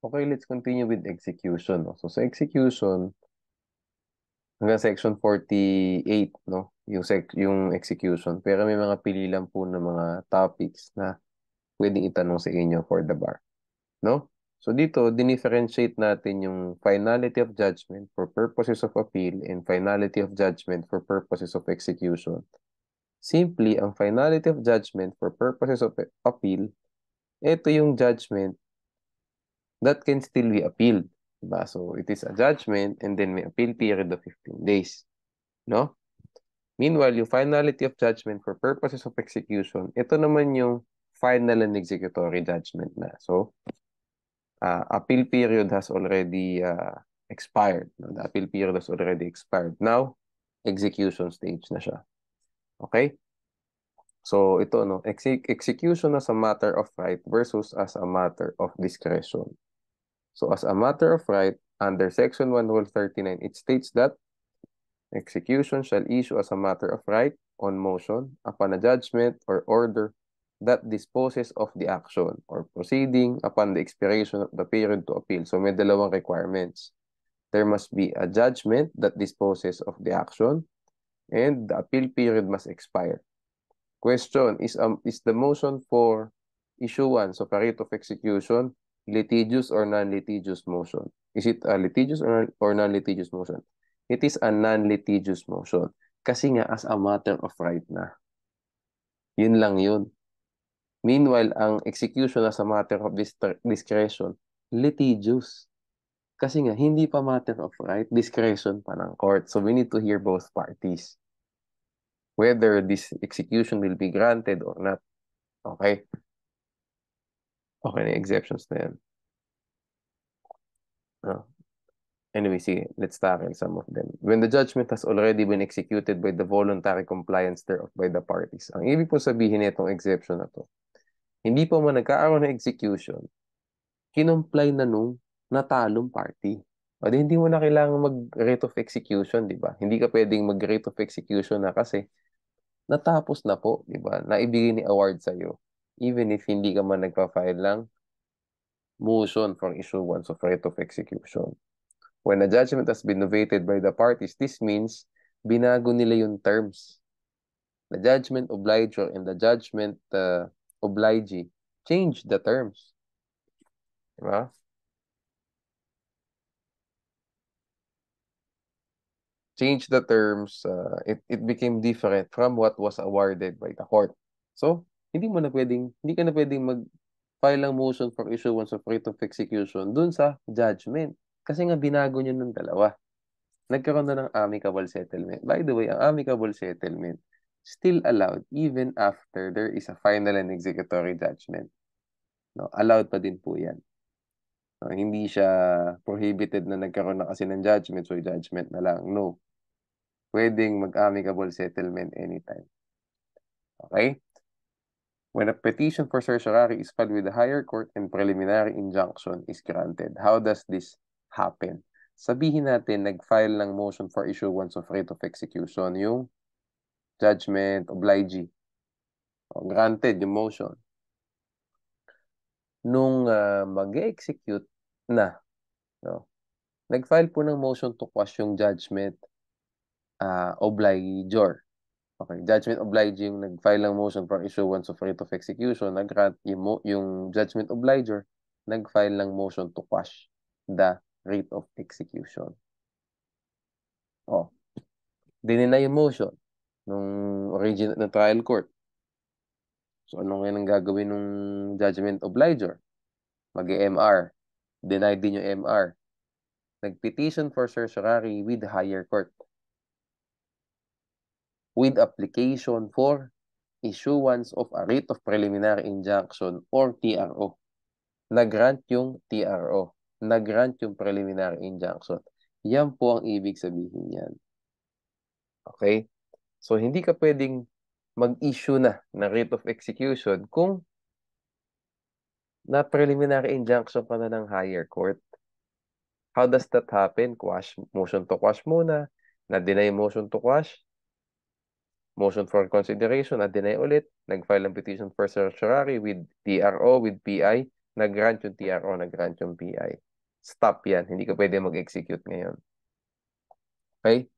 Okay, let's continue with execution. No? So, sa execution, hanggang section 48, no? Yung execution. Pero may mga pili lang po ng mga topics na pwedeng itanong sa inyo for the bar. No? So, dito, dinifferentiate natin yung finality of judgment for purposes of appeal and finality of judgment for purposes of execution. Simply, ang finality of judgment for purposes of appeal, ito yung judgment that can still be appealed. Diba? So, it is a judgment and then may appeal period of 15 days. No? Meanwhile, yung finality of judgment for purposes of execution, ito naman yung final and executory judgment na. So, appeal period has already expired. No? The appeal period has already expired. Now, execution stage na siya. Okay? So, ito, no? Execution as a matter of right versus as a matter of discretion. So, as a matter of right, under Section 139, it states that execution shall issue as a matter of right on motion upon a judgment or order that disposes of the action or proceeding upon the expiration of the period to appeal. So, may dalawang requirements. There must be a judgment that disposes of the action and the appeal period must expire. Question, is the motion for issuance of a writ of execution litigious or non-litigious motion? Is it a litigious or non-litigious motion? It is a non-litigious motion. Kasi nga, as a matter of right na. Yun lang yun. Meanwhile, ang execution as a matter of discretion, litigious. Kasi nga, hindi pa matter of right, discretion pa ng court. So, we need to hear both parties. Whether this execution will be granted or not. Okay? Okay na exceptions na yan. Anyway, sige, let's tackle some of them. When the judgment has already been executed by the voluntary compliance thereof by the parties. Ang ibig po sabihin nitong exception na to, hindi pa man nagkaaroon ng execution, kinomply na nung natalong party. O di, hindi mo na kailangan mag-rate of execution, di ba? Hindi ka pwedeng mag-rate of execution na kasi natapos na po, di ba? Naibigay ni award sa'yo. Even if hindi ka man nagpa-file lang motion for issuance of rate of execution. When a judgment has been novated by the parties, this means binago nila yung terms. The judgment obliger and the judgment obligee change the terms. Diba? Change the terms, it became different from what was awarded by the court. So, hindi ka na pwedeng mag-file ng motion for issuance of writ of execution dun sa judgment. Kasi nga binago nyo ng dalawa. Nagkaroon na ng amicable settlement. By the way, ang amicable settlement still allowed even after there is a final and executory judgment. No, allowed pa din po yan. No, hindi siya prohibited na nagkaroon na kasi ng judgment, so judgment na lang. No. Pwedeng mag-amicable settlement anytime. Okay? When a petition for certiorari is filed with the higher court and preliminary injunction is granted, how does this happen? Sabihin natin, nag-file ng motion for issuance of writ of execution, yung judgment obligee. O, granted yung motion. Nung mag-execute na, no, nag-file po ng motion to quash yung judgment obligor. Okay, judgment obligee yung nag-file ng motion for issuance of writ of execution, nag-grant yung judgment obliger, nag-file ng motion to quash the writ of execution. Oh, dinina yung motion nung original na trial court. So, ano ngayon ang gagawin ng judgment obliger? Mag-MR. Denied din yung MR. Nag-petition for certiorari with the higher court. With application for issuance of a writ of preliminary injunction or TRO. Nag-grant yung TRO. Nag-grant yung preliminary injunction. Yan po ang ibig sabihin yan. Okay? So, hindi ka pwedeng mag-issue na ng writ of execution kung na preliminary injunction pa na ng higher court. How does that happen? Quash, motion to quash muna, na-deny motion to quash, motion for consideration, na-deny ulit, nag-file ng petition for certiorari with TRO, with PI, nag-grant yung TRO, nag-grant yung PI. Stop yan. Hindi ka pwede mag-execute ngayon. Okay?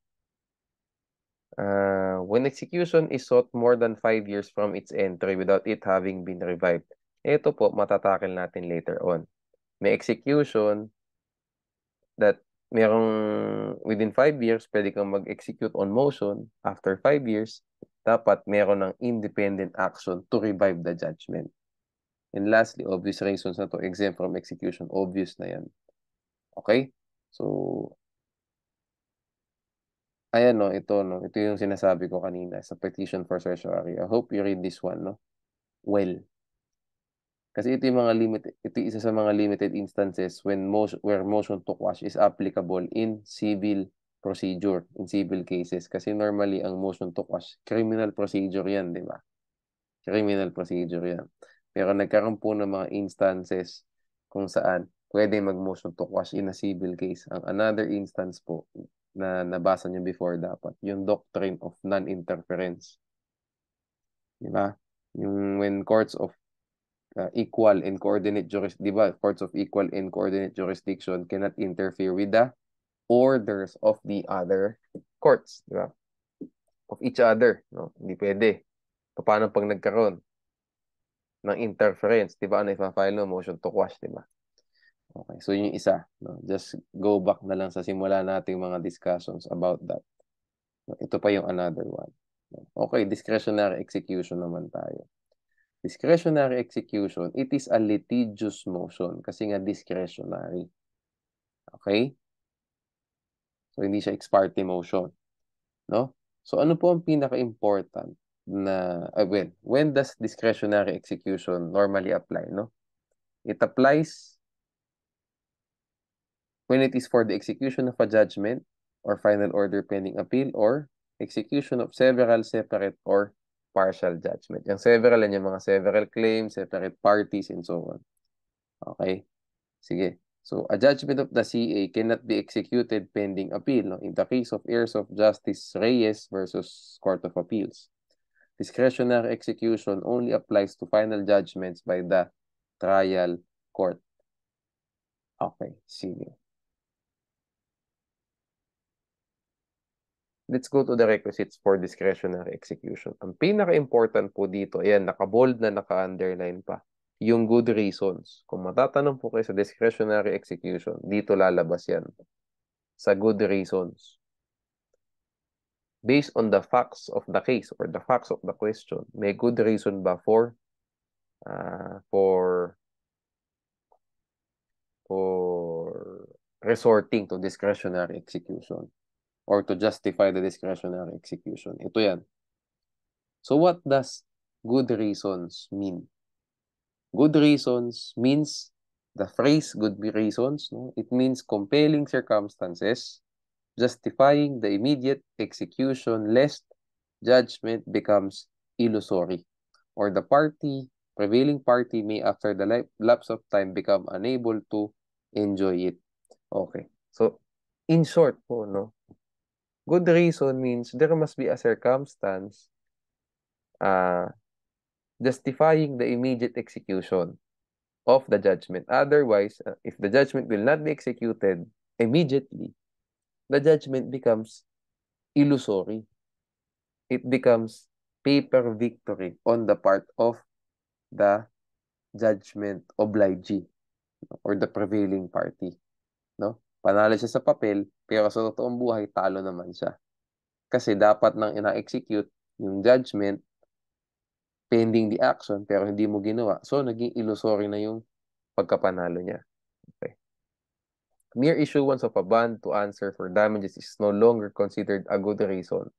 When execution is sought more than 5 years from its entry without it having been revived. Ito po, matatakil natin later on. May execution that merong within 5 years, pwede kang mag-execute on motion. After 5 years, dapat meron ng independent action to revive the judgment. And lastly, obvious reasons na to exempt from execution. Obvious na yan. Okay? So, ayan no, ito no. Ito yung sinasabi ko kanina sa petition for certiorari. I hope you read this one, no? Well. Kasi ito yung mga limited, ito yung isa sa mga limited instances where motion to quash is applicable in civil procedure, in civil cases. Kasi normally ang motion to quash, criminal procedure yan, di ba? Criminal procedure yan. Pero nagkaroon po ng mga instances kung saan pwede mag-motion to quash in a civil case. Ang another instance po na nabasa niyo before dapat, yung doctrine of non-interference. Di ba? Yung when courts of equal and coordinate di ba? Courts of equal and coordinate jurisdiction cannot interfere with the orders of the other courts, di ba? Of each other, no? Hindi pwede. Paano pag nagkaroon ng interference, di ba? Ano ipa-file mo? Motion to quash, di ba? Okay, so yung isa, no? Just go back na lang sa simula nating mga discussions about that. Ito pa yung another one. Okay, discretionary execution naman tayo. Discretionary execution, it is a litigious motion kasi nga discretionary. Okay? So, hindi siya ex parte motion. No? So, ano po ang pinaka-important na, well, when does discretionary execution normally apply, no? It applies when it is for the execution of a judgment or final order pending appeal or execution of several separate or partial judgment. Yung several, yan yung mga several claims, separate parties, and so on. Okay? Sige. So, a judgment of the CA cannot be executed pending appeal. No? In the case of heirs of Justice Reyes versus Court of Appeals, discretionary execution only applies to final judgments by the trial court. Okay, sige. Let's go to the requisites for discretionary execution. Ang pinaka-important po dito, ayan, naka-bold na naka-underline pa, yung good reasons. Kung matatanong po kayo sa discretionary execution, dito lalabas yan. Sa good reasons. Based on the facts of the case or the facts of the question, may good reason ba for resorting to discretionary execution or to justify the discretionary execution? Ito yan. So what does good reasons mean? Good reasons means the phrase good reasons, no? It means compelling circumstances justifying the immediate execution lest judgment becomes illusory or the prevailing party may after the lapse of time become unable to enjoy it. Okay. So, in short po, no? Good reason means there must be a circumstance justifying the immediate execution of the judgment. Otherwise, if the judgment will not be executed immediately, the judgment becomes illusory. It becomes paper victory on the part of the judgment obligee or the prevailing party. No? Panalo siya sa papel, pero sa totoong buhay, talo naman siya. Kasi dapat nang ina-execute yung judgment pending the action, pero hindi mo ginawa. So, naging illusory na yung pagkapanalo niya. Okay. Mere issuance of a bond to answer for damages is no longer considered a good reason.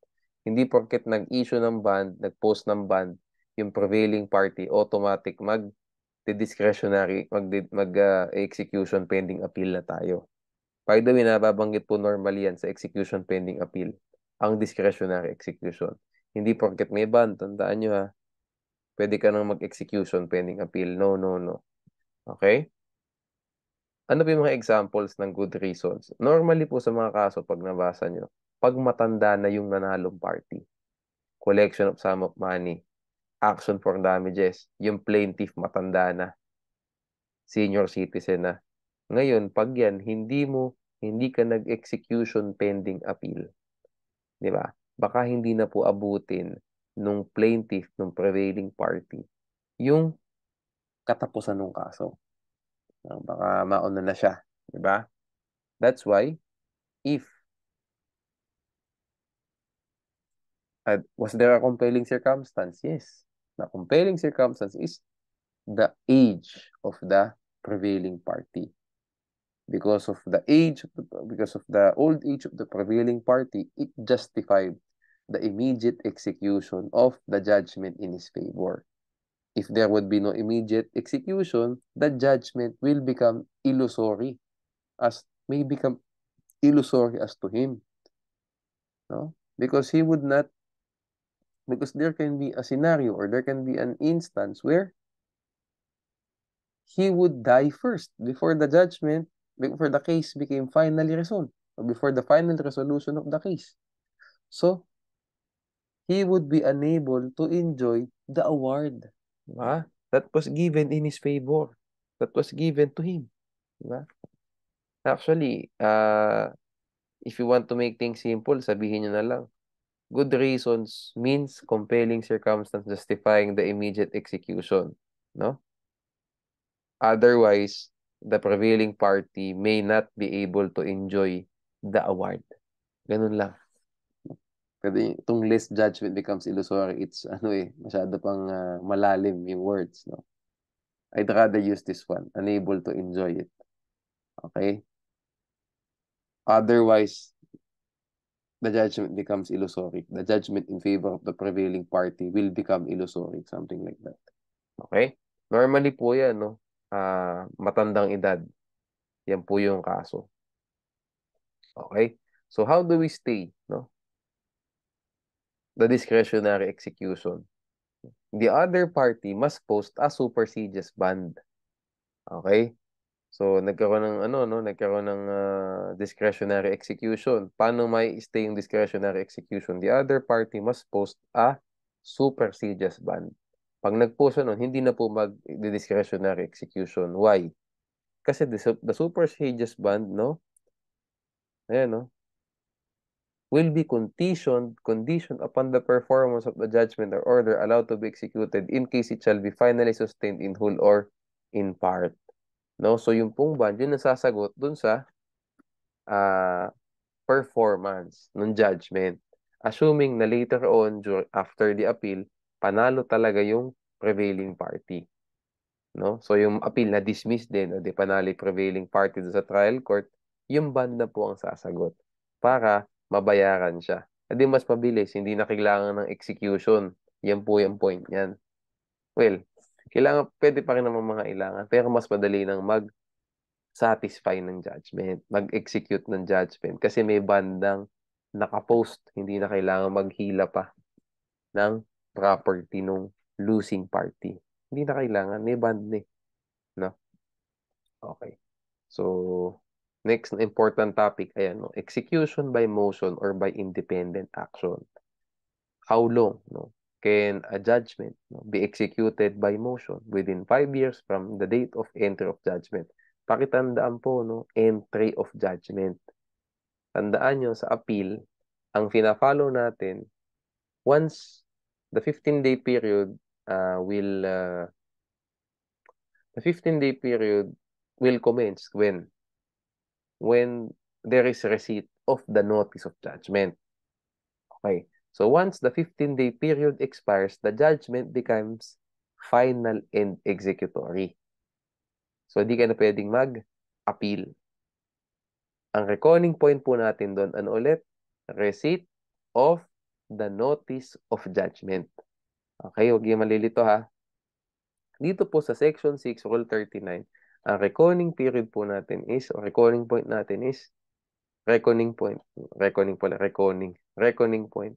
Hindi porket nag-issue ng bond, nag-post ng bond, yung prevailing party, automatic mag-discretionary, mag-execution pending appeal na tayo. By the way, nababanggit po normally yan sa execution pending appeal, ang discretionary execution. Hindi porket may bond, tandaan nyo ha, pwede ka nang mag-execution pending appeal. No, no, no. Okay? Ano ba yung mga examples ng good reasons? Normally po sa mga kaso, pag nabasa nyo, pag matanda na yung nanalong party, collection of sum of money, action for damages, yung plaintiff matanda na. senior citizen na. Ngayon, pag yan, hindi ka nag-execution pending appeal. Di ba? Baka hindi na po abutin nung plaintiff, nung prevailing party, yung katapusan ng kaso. Baka mauna na siya. Di ba? That's why, if was there a compelling circumstance? Yes. The compelling circumstance is the age of the prevailing party. Because of the old age of the prevailing party, it justified the immediate execution of the judgment in his favor. If there would be no immediate execution, the judgment will become illusory, may become illusory as to him. No? Because there can be a scenario or there can be an instance where he would die first before the case became finally resolved, or before the final resolution of the case. So, he would be unable to enjoy the award. Diba? That was given in his favor. That was given to him. Diba? Actually, if you want to make things simple, sabihin nyo na lang. Good reasons means compelling circumstance justifying the immediate execution. No? Otherwise, the prevailing party may not be able to enjoy the award. Ganun lang. Kasi itong list judgment becomes illusory. It's masyado pang malalim yung words, no? I'd rather use this one, unable to enjoy it. Okay? Otherwise, the judgment becomes illusory. The judgment in favor of the prevailing party will become illusory, something like that. Okay? Normally po yan, no? Matandang edad. Yan po yung kaso. Okay? So, how do we stay, no? The discretionary execution. The other party must post a supersedeas bond. Okay? So, nagkaroon ng discretionary execution. Paano may stay yung discretionary execution? The other party must post a supersedeas bond. Pag nag-post hindi na po mag-discretionary execution. Why? Kasi the supersedeas bond, no? Ayan, no? Will be conditioned upon the performance of the judgment or order allowed to be executed in case it shall be finally sustained in whole or in part. No? So, yung pong bond, yun ang sasagot dun sa performance ng judgment. Assuming na later on, after the appeal, panalo talaga yung prevailing party. No? So, yung appeal na dismiss din, o di panalo yung prevailing party sa trial court, yung bond na po ang sasagot para mabayaran siya. Hindi mas mabilis, hindi na kailangan ng execution. Yan po yung point niyan. Well, pwede pa rin naman mga kailangan, pero mas madali nang mag-satisfy ng judgment, mag-execute ng judgment, kasi may bandang nakapost, hindi na kailangan maghila pa ng property nung losing party. Hindi na kailangan, may band no? Okay. So, next na important topic, ayan, no? Execution by motion or by independent action. How long, no, can a judgment, no, be executed by motion within 5 years from the date of entry of judgment? Pakitandaan po, no, entry of judgment. Tandaan nyo sa appeal, ang fina-follow natin, once the 15-day period will the 15-day period will commence when there is receipt of the notice of judgment. Okay. So once the 15-day period expires, the judgment becomes final and executory. So hindi ka na pwedeng mag-appeal. Ang reckoning point po natin doon, ano ulit? Receipt of the notice of judgment. Okay, huwag yung malilito ha. Dito po sa Section 6, Rule 39, ang reckoning period po natin is, o reckoning point natin is, reckoning point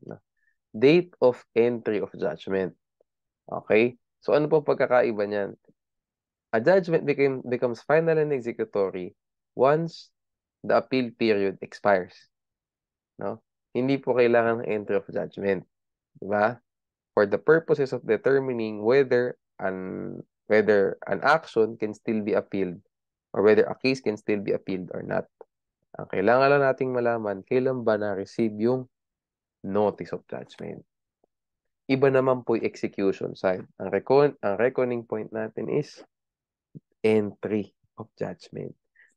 na. Date of entry of judgment. Okay? So, ano po pagkakaiba niyan? A judgment becomes final and executory once the appeal period expires. No? Hindi po kailangan ng entry of judgment. Diba? For the purposes of determining whether an whether an action can still be appealed or whether a case can still be appealed or not. Ang kailangan lang nating malaman, kailan ba na-receive yung notice of judgment. Iba naman po yung execution side. Ang reckoning point natin is entry of judgment.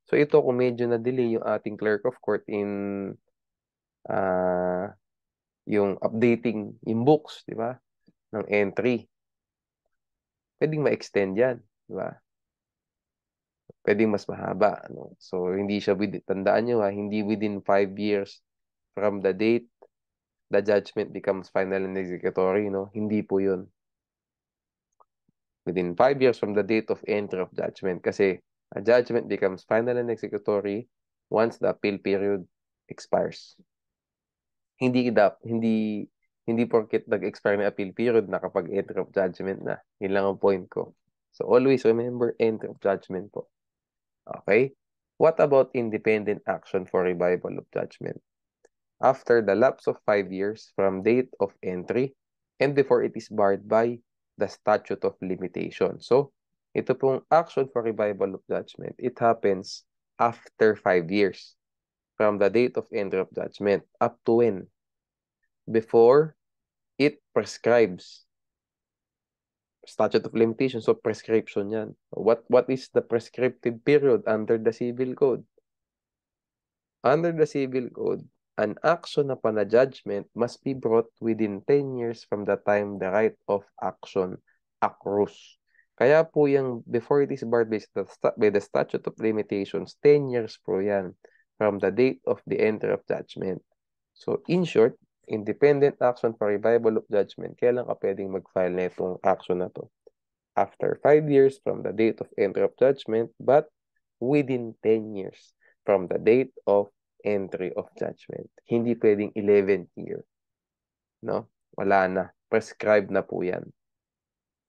So ito, kung medyo na-delay yung ating clerk of court in yung updating yung books, di ba, ng entry, pwedeng ma-extend yan, di ba? Pwedeng mas mahaba. Ano? So, hindi siya tandaan nyo hindi within 5 years from the date the judgment becomes final and executory, no? Hindi po yun. Within 5 years from the date of entry of judgment. Kasi a judgment becomes final and executory once the appeal period expires. Hindi porket nag-expire na appeal period na kapag entry of judgment na. Yun lang ang point ko. So always remember entry of judgment po. Okay? What about independent action for revival of judgment? After the lapse of 5 years from date of entry and before it is barred by the statute of limitation. So, ito pong action for revival of judgment, it happens after 5 years from the date of entry of judgment up to when? Before it prescribes. Statute of limitation, so prescription yan. What is the prescriptive period under the Civil Code? Under the Civil Code, an action upon a judgment must be brought within 10 years from the time the right of action accrues. Kaya po yung before it is barred by the statute of limitations, 10 years po yan from the date of the entry of judgment. So, in short, independent action for revival of judgment, kailan ka pwedeng mag-file na itong action na to? After 5 years from the date of entry of judgment, but within 10 years from the date of entry of judgment. Hindi pwedeng 11th year. No? Wala na. Prescribed na po yan.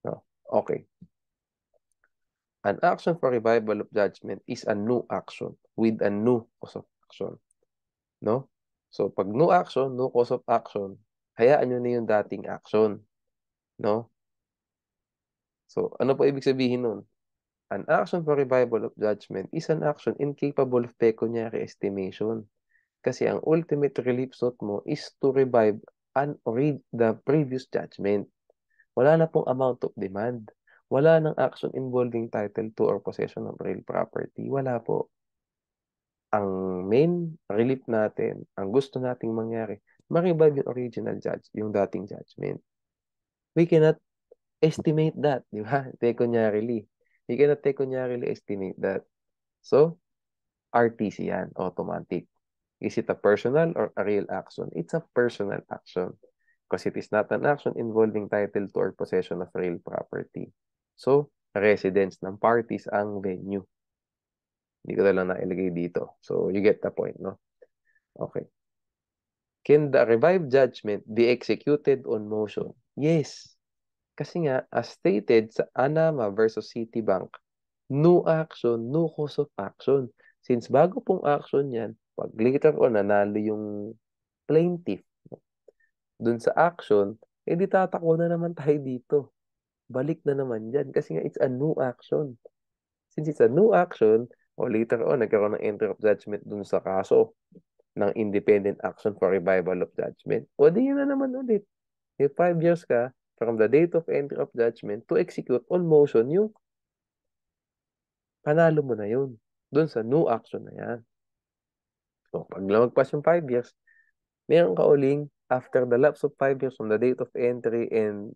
No? Okay. An action for revival of judgment is a new action with a new cause of action. No? So, pag new action, new cause of action, hayaan nyo na yung dating action. No? So, ano po ibig sabihin nun? An action for revival of judgment is an action incapable of pecuniary estimation. Kasi ang ultimate relief sought mo is to revive the previous judgment. Wala na pong amount of demand. Wala nang action involving title to or possession of real property. Wala po. Ang main relief natin, ang gusto nating mangyari, ma-revive yung original yung dating judgment. We cannot estimate that, di ba? Pecuniarily. We cannot pecuniarily estimate that. So, RTC yan, automatic. Is it a personal or a real action? It's a personal action because it is not an action involving title to or possession of real property. So, residence ng parties ang venue. Hindi ko na lang nailagay dito. So, you get the point, no? Okay. Can the revived judgment be executed on motion? Yes. Kasi nga, as stated sa Anama versus Citibank, no action, no cause of action. Since bago pong action yan, pag later on nanalo yung plaintiff dun sa action, di tatakbo na naman tayo dito. Balik na naman dyan kasi nga it's a new action. Since it's a new action, o later on, nagkaroon ng entry of judgment dun sa kaso ng independent action for revival of judgment. O di yun na naman ulit. May 5 years ka from the date of entry of judgment to execute on motion yung panalo mo na yun. Dun sa new action na yan. So, pag lumagpas yung 5 years, meron ka uling after the lapse of 5 years from the date of entry and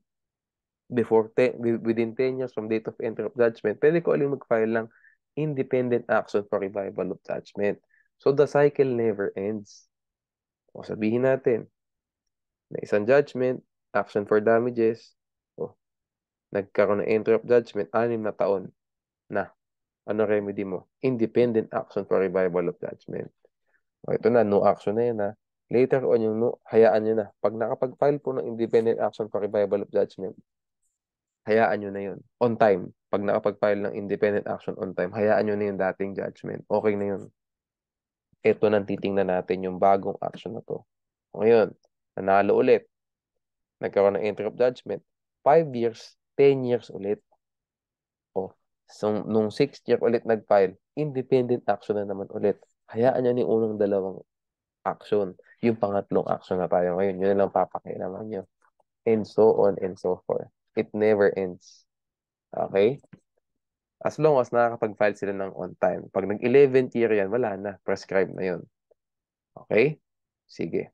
within 10 years from date of entry of judgment, pwede ka uling mag-file ng independent action for revival of judgment. So, the cycle never ends. O sabihin natin, na isang judgment, action for damages, nagkaroon ng entry of judgment, 6 na taon na. Ano remedy mo? Independent action for revival of judgment. O, ito na, no action na yun na. Later on, yung no, hayaan nyo na. Pag nakapag-file po ng independent action for revival of judgment, hayaan nyo na yun. On time. Pag nakapag-file ng independent action on time, hayaan nyo na yung dating judgment. Okay na yun. Ito nang titingnan natin yung bagong action na to. Ngayon, nanalo ulit. Nagkaroon ng entry of judgment. 5 years, 10 years ulit. So, nung 6th year ulit nag-file, independent action na naman ulit. Hayaan nyo yung unang dalawang action. Yung pangatlong action na tayo ngayon, yun na lang papakialaman nyo. And so on and so forth. It never ends. Okay? As long as nakakapag-file sila ng on time. Pag nag-11th year yan, wala na. Prescribe na yun. Okay? Sige.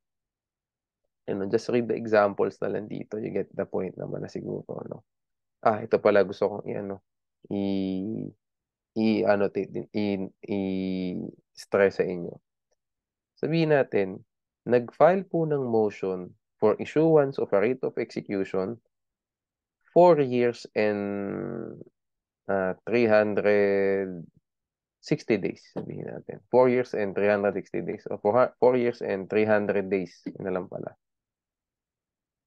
And just read the examples na lang dito. You get the point naman na siguro. No? Ito pala gusto kong i-ano. I-annotate din. I-stress sa inyo. Sabihin natin, nag-file po ng motion for issuance of a writ of execution 4 years and 360 days. Sabihin natin. 4 years and 360 days. O 4 years and 300 days. Yun na lang pala.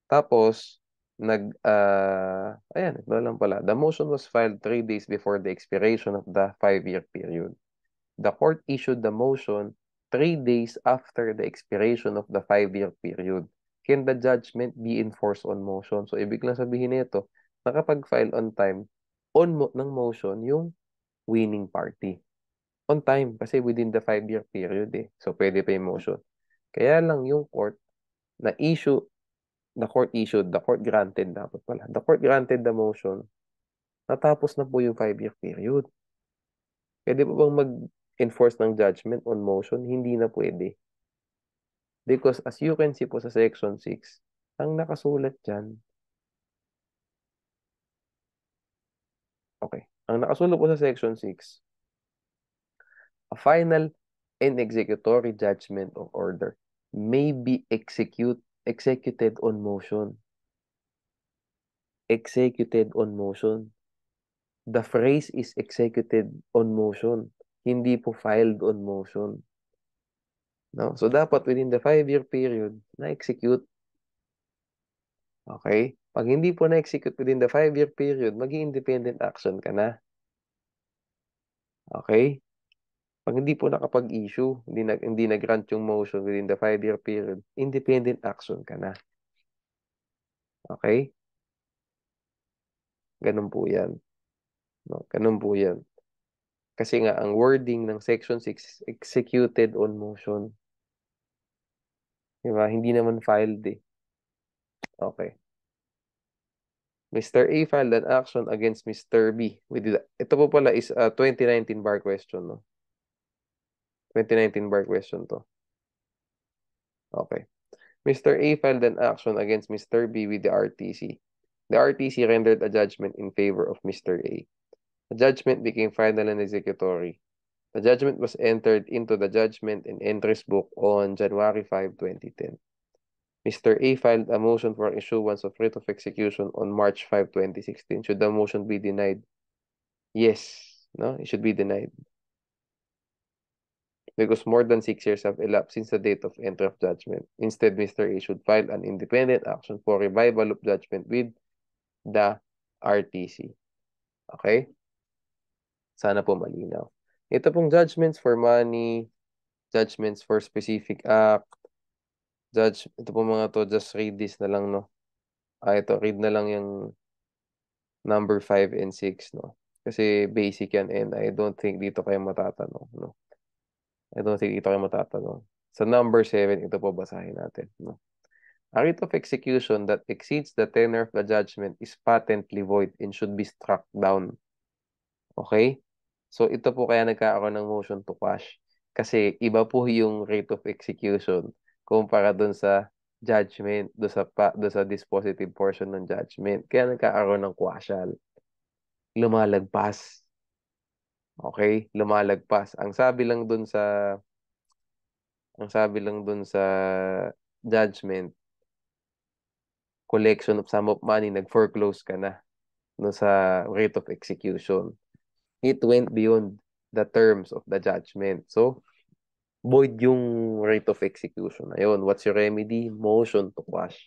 Tapos, ayan, ito lang pala. The motion was filed 3 days before the expiration of the 5-year period. The court issued the motion 3 days after the expiration of the 5-year period. Can the judgment be enforced on motion? So, ibig lang sabihin nito, nakapag-file on time ng motion yung winning party. On time, kasi within the 5-year period eh. So, pwede pa yung motion. Kaya lang yung court the court granted dapat pala. The court granted the motion. Natapos na po yung 5-year period. Pwede po bang mag-enforce ng judgment on motion? Hindi na pwede. Because as you can see po sa section 6, ang nakasulat dyan, okay, ang nakasulat po sa section 6, a final and executory judgment of order may be executed on motion. Executed on motion. The phrase is executed on motion. Hindi po filed on motion. No? So, dapat within the 5-year period, na-execute. Okay? Pag hindi po na-execute within the 5-year period, mag-independent action ka na. Okay? Pag hindi po nakapag-issue, hindi nag-grant yung motion within the 5-year period, independent action ka na. Okay? Ganun po yan. No? Ganun po yan. Kasi nga, ang wording ng Section 6, executed on motion. Diba? Hindi naman filed eh. Okay. Mr. A filed an action against Mr. B. Ito po pala is a 2019 bar question, no? 2019 bar question to. Okay. Mr. A filed an action against Mr. B with the RTC. The RTC rendered a judgment in favor of Mr. A. The judgment became final and executory. The judgment was entered into the judgment and entries book on January 5, 2010. Mr. A filed a motion for issuance of writ of execution on March 5, 2016. Should the motion be denied? Yes. No? It should be denied. Because more than 6 years have elapsed since the date of entry of judgment. Instead, Mr. A should file an independent action for revival of judgment with the RTC. Okay? Sana po malinaw. Ito pong judgments for money, judgments for specific act, ito po mga to, just read this na lang, no? Ito, read na lang yung number 5 and 6, no? Kasi basic yan and I don't think dito kayo matatanong, no? I don't think dito kayo matatanong. Sa number 7, ito po basahin natin, no? A writ of execution that exceeds the tenor of the judgment is patently void and should be struck down. Okay? So, ito po kaya nagkakaroon ng motion to quash. Kasi iba po yung rate of execution kumpara dun sa judgment, dun sa dispositive portion ng judgment. Kaya nagkakaroon ng quashal. Lumalagpas. Okay? Lumalagpas. Ang sabi lang dun sa judgment, collection of sum of money, nag-foreclose ka na no sa rate of execution. It went beyond the terms of the judgment. So, void yung rate of execution. Ayun, what's your remedy? Motion to quash.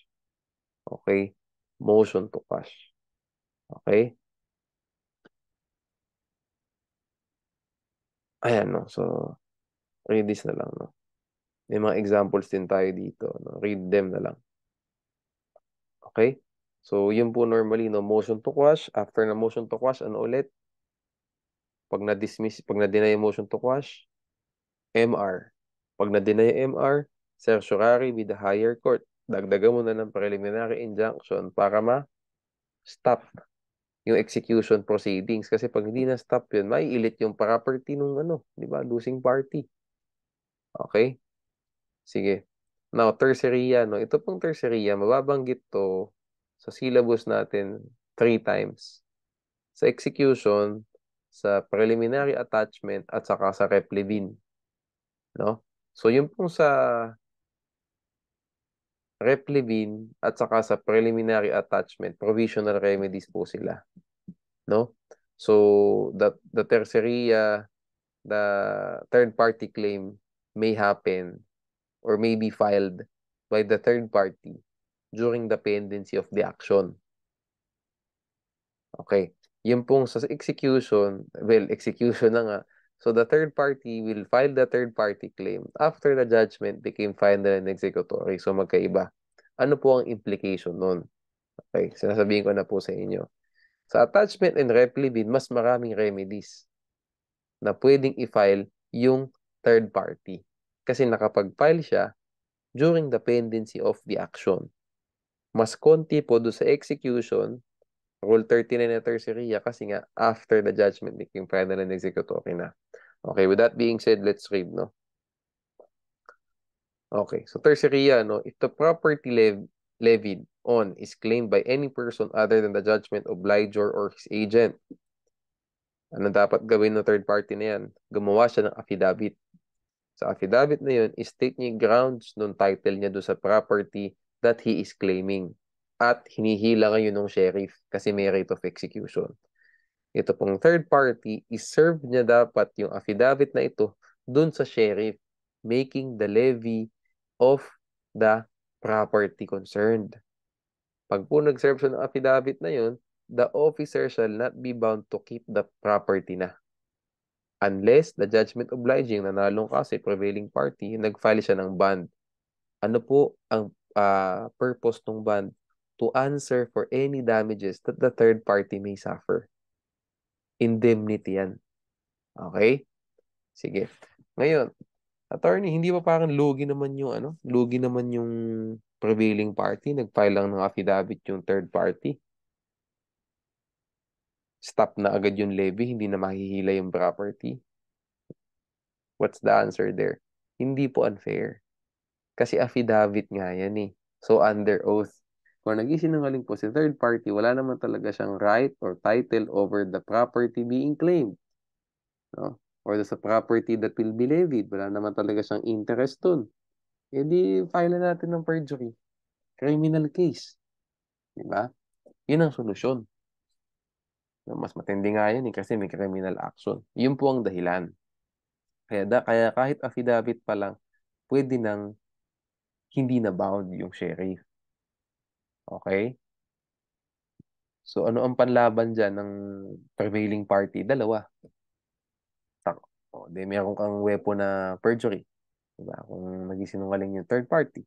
Okay? Motion to quash. Okay? Ayan, no? So, read this na lang, no? May mga examples din tayo dito, no? Read them na lang. Okay? So, yun po normally, no? Motion to quash. After na motion to quash, ano ulit? Pag na-dismiss, pag na-deny yung motion to quash, MR. Pag na-deny yung MR, certiorari with the higher court. Dagdagan mo na ng preliminary injunction para ma-stop yung execution proceedings. Kasi pag hindi na-stop yun, maiilit yung property nung di ba, losing party. Okay? Sige. Now, terceria, no? Ito pong terceria, mababanggit to sa syllabus natin 3 times. Sa execution, sa preliminary attachment, at saka sa replevin. No? So, yung pong sa replevin at saka sa preliminary attachment, provisional remedies po sila. No? So, the terceria, the third party claim may happen or may be filed by the third party during the pendency of the action. Okay. Yung pong sa execution, well, execution na nga. So, the third party will file the third party claim after the judgment became final and executory. So, magkaiba. Ano po ang implication nun? Okay, sinasabihin ko na po sa inyo. Sa attachment and replevin, mas maraming remedies na pwedeng i-file yung third party. Kasi nakapag-file siya during the pendency of the action. Mas konti po doon sa execution, Rule 39 na terceria, kasi nga after the judgment became final and executory na. Okay, with that being said, let's read, no? Okay, so terceria, no? If the property levied on is claimed by any person other than the judgment obligor or his agent, ano dapat gawin ng third party na yan? Gumawa siya ng affidavit. Sa affidavit na yun, state niya yung grounds nung title niya doon sa property that he is claiming. At hinihila ngayon ng sheriff kasi may rate of execution. Ito pong third party, iserve niya dapat yung affidavit na ito doon sa sheriff, making the levy of the property concerned. Pag po nag-serve siya ng affidavit na yun, the officer shall not be bound to keep the property na. Unless the judgment obliging, nanalong kasi prevailing party, nag-file siya ng bond. Ano po ang purpose ng bond? To answer for any damages that the third party may suffer. Indemnity yan. Okay? Sige. Ngayon, attorney, hindi ba parang lugi naman yung lugi naman yung prevailing party, nag-file lang ng affidavit yung third party. Stop na agad yung levy, hindi na mahihila yung property. What's the answer there? Hindi po unfair. Kasi affidavit nga yan eh. So, under oath. Kung nag-isinungaling po si third party, wala naman talaga siyang right or title over the property being claimed. No? Or sa property that will be levied. Wala naman talaga siyang interest dun. E di, file na natin ng perjury. Criminal case. Diba? Yun ang solusyon. Mas matindi nga yan eh, kasi may criminal action. Yun po ang dahilan. Kaya kahit affidavit pa lang, pwede nang hindi na bound yung sheriff. Okay? So, ano ang panlaban dyan ng prevailing party? Dalawa. Di meron kang weapon na perjury. Diba? Kung nagsisinungaling yung third party,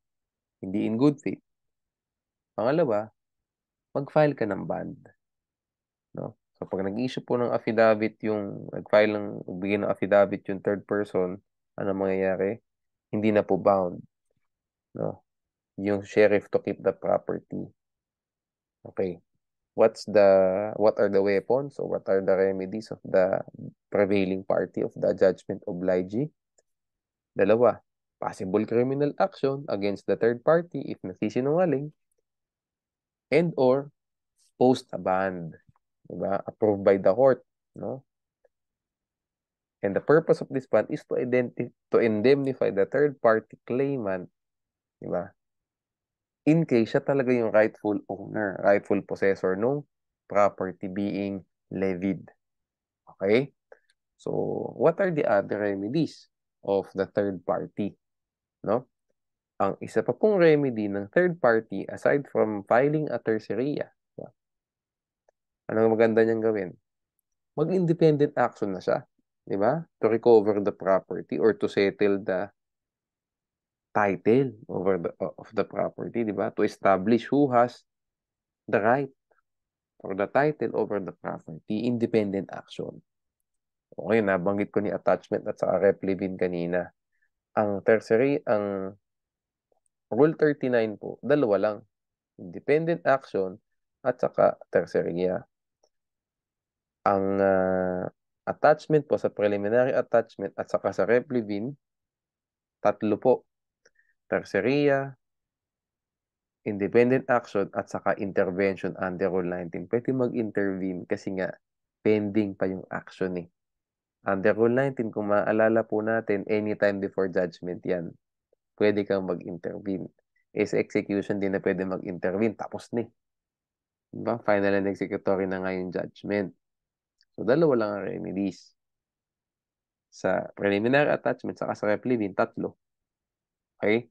hindi in good faith. Pangalawa, mag-file ka ng bond. No? So, pag nag-issue po ng affidavit nag-file nagbigay ng affidavit yung third person, ano mangyayari? Hindi na po bound. No? Yung sheriff to keep the property. Okay. What are the weapons or what are the remedies of the prevailing party of the judgment obligee? Dalawa. Possible criminal action against the third party if nagsisinungaling, and or post a bond, diba? Approved by the court, no? And the purpose of this bond is to indemnify the third party claimant, diba? In case siya talaga yung rightful owner, rightful possessor nung property being levied. Okay? So, what are the other remedies of the third party? No? Ang isa pa pong remedy ng third party, aside from filing a terceria, anong maganda niyang gawin? Mag-independent action na siya. Di ba? To recover the property or to settle the title of the property, di ba? To establish who has the right or the title over the property, independent action. Okay, nabanggit ko ni attachment at saka replevin kanina. Ang Rule 39 po, dalawa lang. Independent action at saka terceria. Ang attachment po sa preliminary attachment at saka sa replevin, tatlo po. Terceria, independent action at saka intervention under Rule 19. Pwede mag-intervene kasi nga pending pa yung action eh. Under Rule 19, kung maalala po natin, anytime before judgment yan, pwede kang mag-intervene. Eh sa execution, din na pwede mag-intervene. Tapos na eh. Diba? Final and executory na nga yung judgment. So, dalawa lang ang remedies. Sa preliminary attachment, saka sa replevin, tatlo. Okay?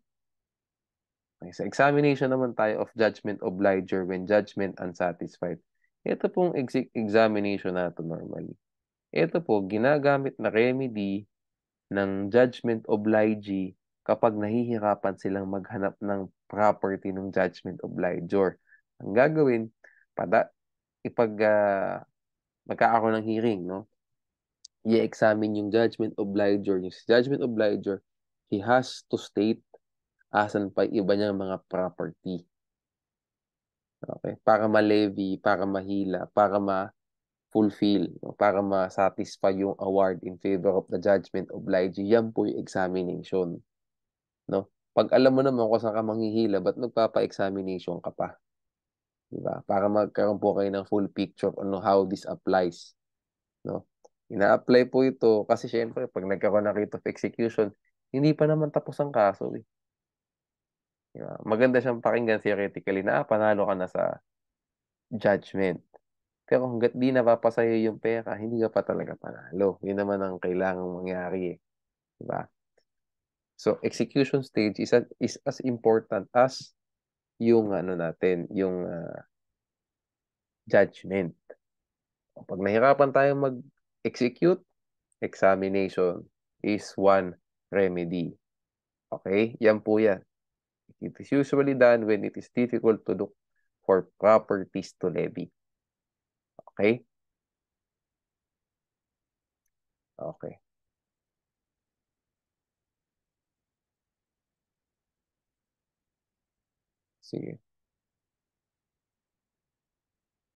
Okay, sa examination naman tayo of judgment obliger when judgment unsatisfied. Ito pong examination nato normally. Ito po, ginagamit na remedy ng judgment obligee kapag nahihirapan silang maghanap ng property ng judgment obliger. Ang gagawin, ipag magkakaroon ng hearing, no? I-examine yung judgment obliger. Yung judgment obliger, he has to state asan pa iba niyang mga property. Okay? Para ma-levy, para mahila, para ma-fulfill, no? Para ma-satisfy yung award in favor of the judgment obligee. Yan po yung examination. No? Pag alam mo naman kung saan ka manghihila, ba't nagpapa-examination ka pa? Diba? Para magkaroon po kayo ng full picture on how this applies. No? Ina-apply po ito kasi syempre pag nagkaroon ng writ of execution, hindi pa naman tapos ang kaso. Eh. Diba? Maganda siyang pakinggan theoretically na panalo ka na sa judgment. Pero hanggat di napapasayo yung pera, hindi ka pa talaga panalo. Yun naman ang kailangang mangyari. Eh. Diba? So, execution stage is as important as yung ano natin, yung judgment. Pag nahirapan tayong mag-execute, examination is one remedy. Okay? Yan po yan. It is usually done when it is difficult to look for properties to levy. Okay? Okay. Sige.